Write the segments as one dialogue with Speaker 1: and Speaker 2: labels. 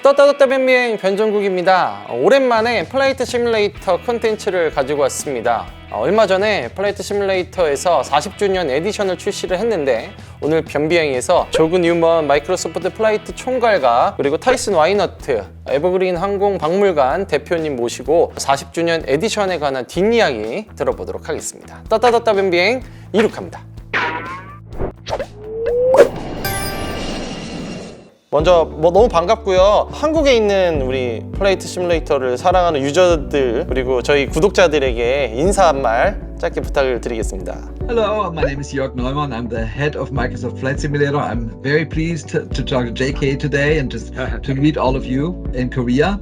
Speaker 1: 떴다 변비행 변종국입니다. 오랜만에 플라이트 시뮬레이터 콘텐츠를 가지고 왔습니다. 얼마 전에 플라이트 시뮬레이터에서 40주년 에디션을 출시를 했는데 오늘 변비행에서 조그 뉴먼 마이크로소프트 플라이트 총괄과 그리고 타이슨 와이너트 에버그린 항공 박물관 대표님 모시고 40주년 에디션에 관한 뒷이야기 들어보도록 하겠습니다. 떴다 변비행 이륙합니다. 먼저 너무 반갑고요. 한국에 있는 우리 플라이트 시뮬레이터를 사랑하는 유저들 그리고 저희 구독자들에게 인사 한 말 짧게 부탁을 드리겠습니다.
Speaker 2: Hello, my name is Jörg Neumann. I'm the head of Microsoft Flight Simulator. I'm very pleased to talk to JK today and just to meet all of you in Korea.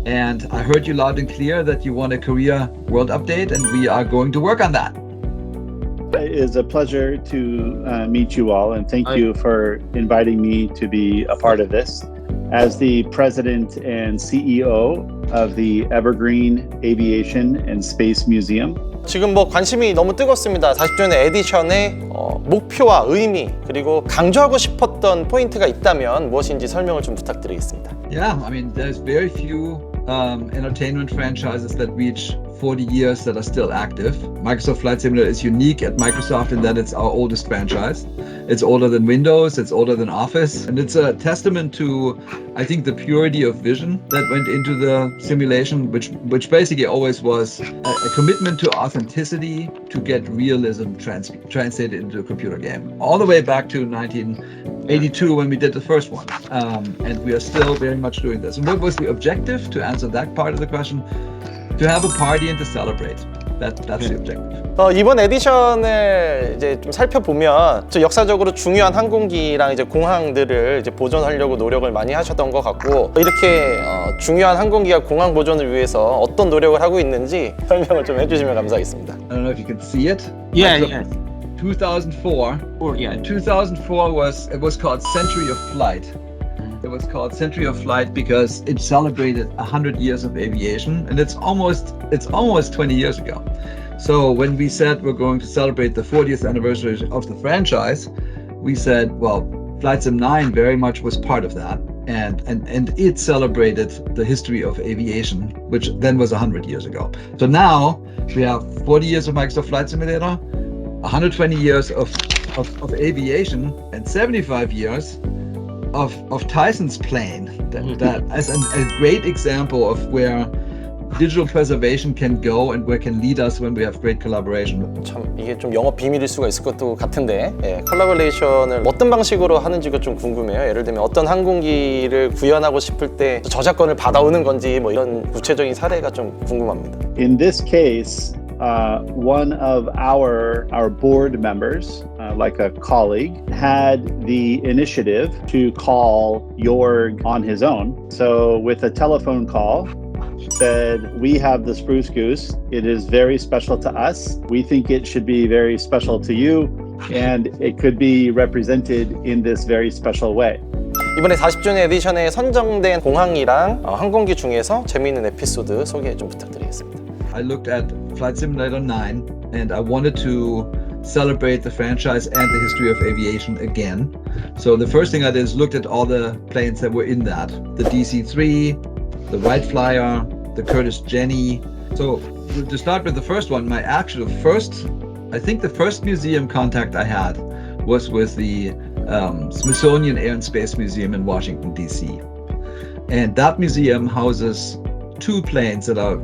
Speaker 2: And I heard you loud and clear that you want a Korea world update, and we are going to work on that.
Speaker 3: It is a pleasure to meet you all, and thank you for inviting me to be a part of this. As the president and CEO of the Evergreen Aviation and Space Museum.
Speaker 1: 지금 관심이 너무 뜨겁습니다. 40주년 에디션의 목표와 의미 그리고 강조하고 싶었던 포인트가 있다면 무엇인지 설명을 좀 부탁드리겠습니다.
Speaker 2: Yeah, I mean, there's very few entertainment franchises that reach 40 years that are still active. Microsoft Flight Simulator is unique at Microsoft in that it's our oldest franchise. It's older than Windows, it's older than Office, and it's a testament to, I think, the purity of vision that went into the simulation, which basically always was a commitment to authenticity to get realism translated into a computer game. All the way back to 1982 when we did the first one, and we are still very much doing this. And what was the objective? To answer that part of the question, to have a party and to celebrate. That's the objective.
Speaker 1: 이번 에디션을 이제 좀 살펴보면 역사적으로 중요한 항공기랑 이제 공항들을 이제 보존하려고 노력을 많이 하셨던 것 같고 이렇게 중요한 항공기와 공항 보존을 위해서 어떤 노력을 하고 있는지 설명을 좀 해주시면 감사하겠습니다.
Speaker 2: I don't know if you can see it.
Speaker 1: Yeah.
Speaker 2: 2004.
Speaker 1: Yeah.
Speaker 2: 2004 was called Century of Flight. It was called Century of Flight because it celebrated 100 years of aviation, and it's almost 20 years ago. So when we said we're going to celebrate the 40th anniversary of the franchise, we said, well, Flight Sim 9 very much was part of that, and it celebrated the history of aviation, which then was 100 years ago. So now we have 40 years of Microsoft Flight Simulator, 120 years of aviation, and 75 years of Tyson's plane. That as a great example of where digital preservation can go and where can lead us when we have great collaboration.
Speaker 1: 참 이게 좀 영업 비밀일 수가 있을 것도 같은데 콜라보레이션을 어떤 방식으로 하는지가 좀 궁금해요. 예를 들면 어떤 항공기를 구현하고 싶을 때 저작권을 받아오는 건지 이런 구체적인 사례가 좀 궁금합니다.
Speaker 3: In this case, one of our board members, like a colleague, had the initiative to call Jorg on his own. So with a telephone call, said, we have the Spruce Goose. It is very special to us. We think it should be very special to you, and it could be represented in this very special way.
Speaker 1: 이번에 40주년 에디션에 선정된 공항이랑 항공기 중에서 재미있는 에피소드 소개 좀 부탁드리겠습니다.
Speaker 2: I looked at Flight Simulator 9 and I wanted to celebrate the franchise and the history of aviation again. So the first thing I did is looked at all the planes that were in that. The DC-3, the Wright Flyer, the Curtiss Jenny. So to start with the first one, I think the first museum contact I had was with the Smithsonian Air and Space Museum in Washington, D.C. And that museum houses two planes that are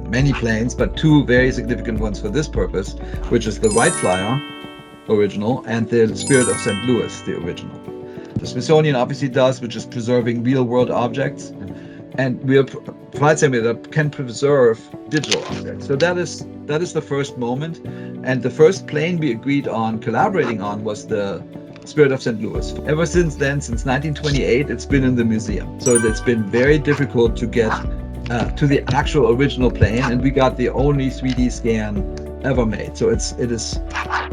Speaker 2: many planes, but two very significant ones for this purpose, which is the Wright Flyer, original, and the Spirit of St. Louis, the original. The Smithsonian obviously does, which is preserving real-world objects, and Flight Simulator can preserve digital objects. So that is the first moment, and the first plane we agreed on collaborating on was the Spirit of St. Louis. Ever since then, since 1928, it's been in the museum. So it's been very difficult to get to the actual original plane, and we got the only 3D scan ever made. So it is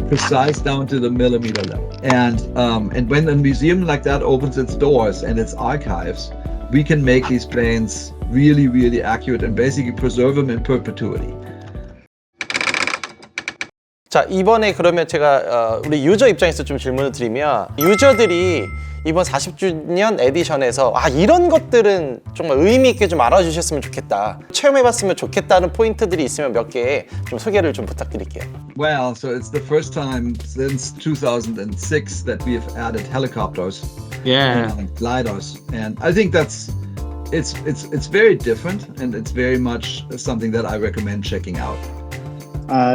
Speaker 2: precise down to the millimeter level. And when a museum like that opens its doors and its archives, we can make these planes really, really accurate and basically preserve them in perpetuity.
Speaker 1: 자, 이번에 그러면 제가 우리 유저 입장에서 좀 질문을 드리면 유저들이 이번 40주년 에디션에서 이런 것들은 정말 의미 있게 좀 알아주셨으면 좋겠다, 체험해봤으면 좋겠다는 포인트들이 있으면 몇 개 좀 소개를 좀 부탁드릴게요.
Speaker 2: Well, so it's the first time since 2006 that we have added helicopters and gliders, and I think it's very different, and it's very much something that I recommend checking out.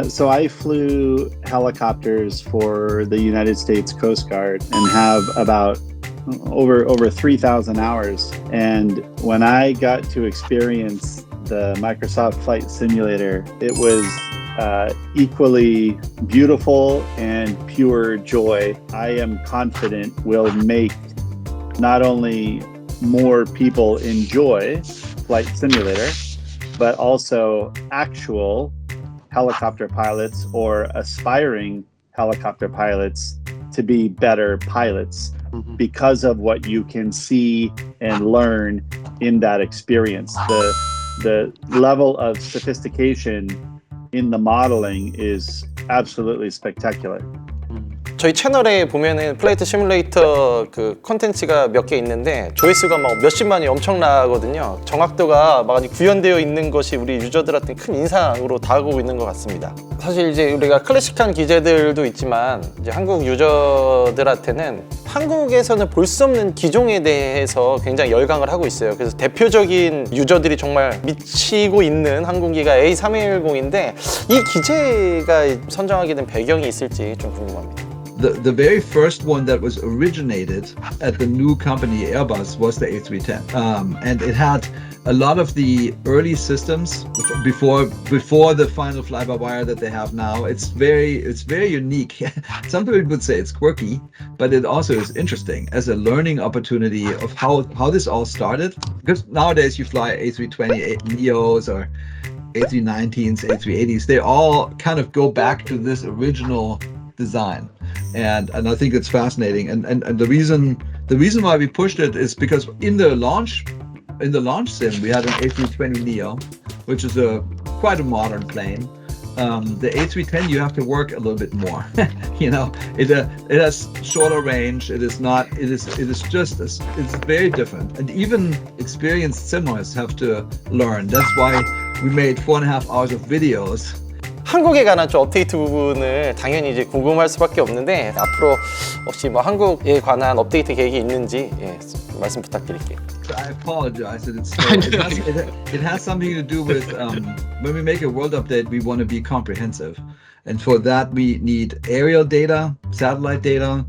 Speaker 3: So I flew helicopters for the United States Coast Guard and have about over 3,000 hours. And when I got to experience the Microsoft Flight Simulator, it was equally beautiful and pure joy. I am confident will make not only more people enjoy Flight Simulator, but also actual helicopter pilots or aspiring helicopter pilots to be better pilots because of what you can see and learn in that experience. The level of sophistication in the modeling is absolutely spectacular.
Speaker 1: 저희 채널에 보면은 플라이트 시뮬레이터 그 콘텐츠가 몇 개 있는데 조회수가 막 몇십만이 엄청나거든요. 정확도가 많이 구현되어 있는 것이 우리 유저들한테 큰 인상으로 다가오고 있는 것 같습니다. 사실 이제 우리가 클래식한 기재들도 있지만 이제 한국 유저들한테는 한국에서는 볼 수 없는 기종에 대해서 굉장히 열광을 하고 있어요. 그래서 대표적인 유저들이 정말 미치고 있는 항공기가 A310인데 이 기재가 선정하게 된 배경이 있을지 좀 궁금합니다.
Speaker 2: The very first one that was originated at the new company Airbus was the A310, and it had a lot of the early systems before the final fly-by-wire that they have now. It's very unique. Some people would say it's quirky, but it also is interesting as a learning opportunity of how this all started. Because nowadays you fly A320 neos or A319s, A380s. They all kind of go back to this original design, and I think it's fascinating. And the reason why we pushed it is because in the launch sim we had an A320neo, which is quite a modern plane. The A310 you have to work a little bit more. You know, it has shorter range. It's very different, and even experienced simmers have to learn. That's why we made 4.5 hours of videos.
Speaker 1: 한국에 관한 좀 업데이트 부분을 당연히 이제 궁금할 수밖에 없는데 앞으로 혹시 뭐 한국에 관한 업데이트 계획이 있는지 말씀 부탁드릴게요.
Speaker 2: I apologize that it's it has something to do with when we make a world update, we want to be comprehensive, and for that we need aerial data, satellite data,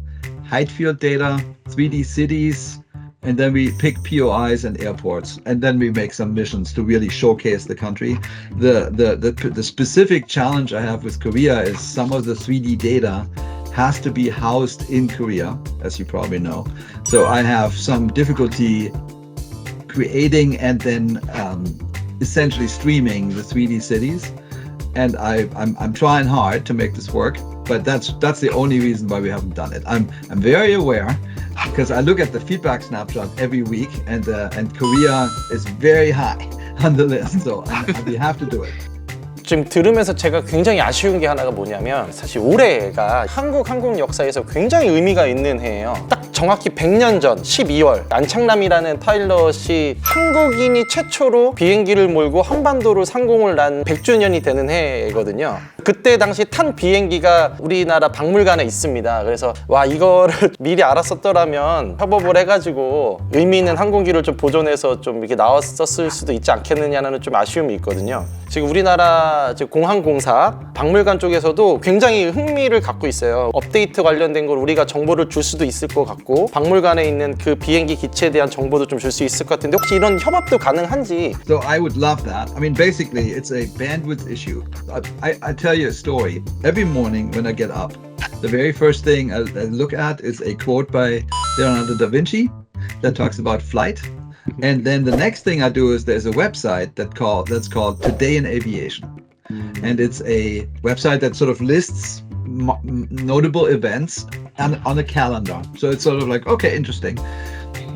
Speaker 2: height field data, 3D cities, and then we pick POIs and airports, and then we make some missions to really showcase the country. The specific challenge I have with Korea is some of the 3D data has to be housed in Korea, as you probably know. So I have some difficulty creating and then essentially streaming the 3D cities, and I'm trying hard to make this work, but that's the only reason why we haven't done it. I'm very aware, because I look at the feedback snapshot every week, and Korea is very high on the list, so we have to do it.
Speaker 1: 지금 들으면서 제가 굉장히 아쉬운 게 하나가 뭐냐면 사실 올해가 한국 항공 역사에서 굉장히 의미가 있는 해예요. 딱 정확히 100년 전 12월 안창남이라는 파일럿이 한국인이 최초로 비행기를 몰고 한반도를 상공을 난 100주년이 되는 해거든요. 그때 당시 탄 비행기가 우리나라 박물관에 있습니다. 그래서 와, 이거를 미리 알았었더라면 협업을 해가지고 의미 있는 항공기를 좀 보존해서 좀 이렇게 나왔었을 수도 있지 않겠느냐는 좀 아쉬움이 있거든요. 지금 우리나라 공항공사 박물관 쪽에서도 굉장히 흥미를 갖고 있어요. 업데이트 관련된 걸 우리가 정보를 줄 수도 있을 것 같고 박물관에 있는 그 비행기 기체에 대한 정보도 좀 줄 수 있을 것 같은데 혹시 이런 협업도 가능한지?
Speaker 2: So I would love that. I mean, basically it's a bandwidth issue. I tell you a story. Every morning when I get up, the very first thing I look at is a quote by Leonardo da Vinci that talks about flight. And then the next thing I do is there's a website that's called Today in Aviation. And it's a website that sort of lists notable events on a calendar. So it's sort of like, okay, interesting.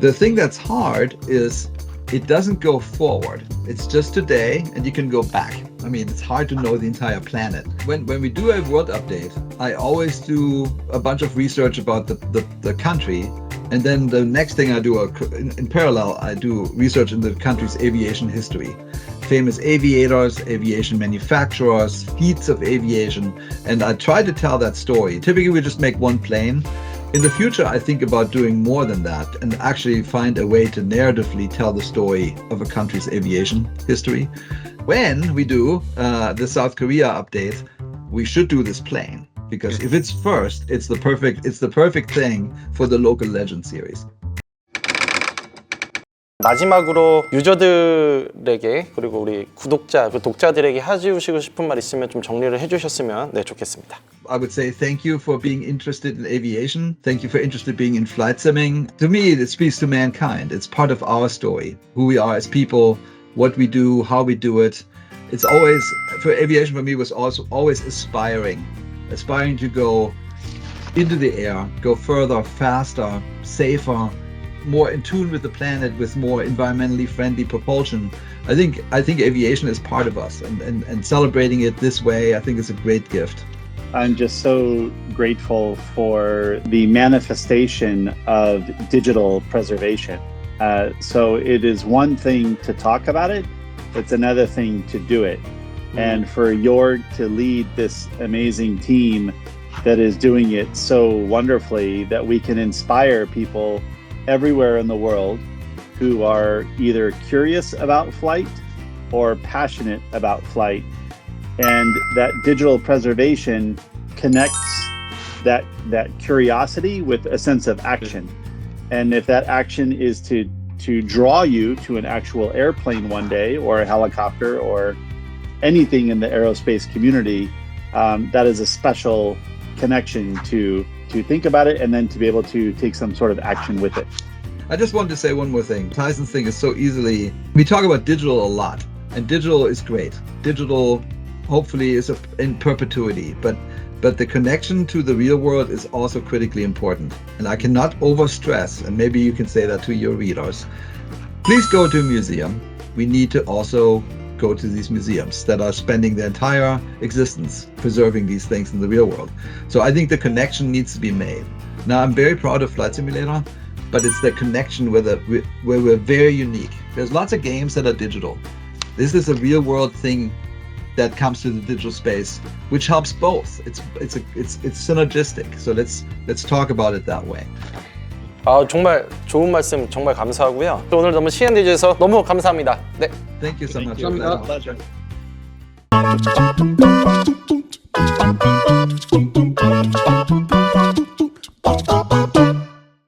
Speaker 2: The thing that's hard is it doesn't go forward. It's just today, and you can go back. I mean, it's hard to know the entire planet. When we do a world update, I always do a bunch of research about the country. And then the next thing I do, in parallel, I do research in the country's aviation history. Famous aviators, aviation manufacturers, feats of aviation, and I try to tell that story. Typically, we just make one plane. In the future, I think about doing more than that and actually find a way to narratively tell the story of a country's aviation history. When we do the South Korea update, we should do this plane. Because if it's first, it's the perfect thing for the local legend series.
Speaker 1: 마지막으로 유저들에게 그리고 우리 구독자, 독자들에게 해주시고 싶은 말 있으면 좀 정리를 해주셨으면 좋겠습니다.
Speaker 2: I would say thank you for being interested in aviation. Thank you for being in flight simming. To me, it speaks to mankind. It's part of our story, who we are as people, what we do, how we do it. It's always, for aviation for me, was also always aspiring to go into the air, go further, faster, safer, more in tune with the planet, with more environmentally friendly propulsion. I think aviation is part of us, and celebrating it this way, I think is a great gift.
Speaker 3: I'm just so grateful for the manifestation of digital preservation. So it is one thing to talk about it, it's another thing to do it. And for Jorg to lead this amazing team that is doing it so wonderfully that we can inspire people everywhere in the world who are either curious about flight or passionate about flight. And that digital preservation connects that curiosity with a sense of action. And if that action is to draw you to an actual airplane one day, or a helicopter, or anything in the aerospace community, that is a special connection to think about it and then to be able to take some sort of action with it.
Speaker 2: I just wanted to say one more thing. Tyson's thing is so easily, we talk about digital a lot, and digital is great. Digital hopefully is in perpetuity, but the connection to the real world is also critically important. And I cannot overstress, and maybe you can say that to your readers, please go to a museum. We need to also go to these museums that are spending their entire existence preserving these things in the real world. So I think the connection needs to be made. Now, I'm very proud of Flight Simulator, but it's the connection where we're very unique. There's lots of games that are digital. This is a real world thing that comes to the digital space, which helps both. It's synergistic. So let's talk about it that way.
Speaker 1: 정말 좋은 말씀 정말 감사하고요. 오늘 너무 시간 내주셔서 너무 감사합니다. 네.
Speaker 2: Thank you so much.
Speaker 3: Pleasure.
Speaker 4: Pleasure.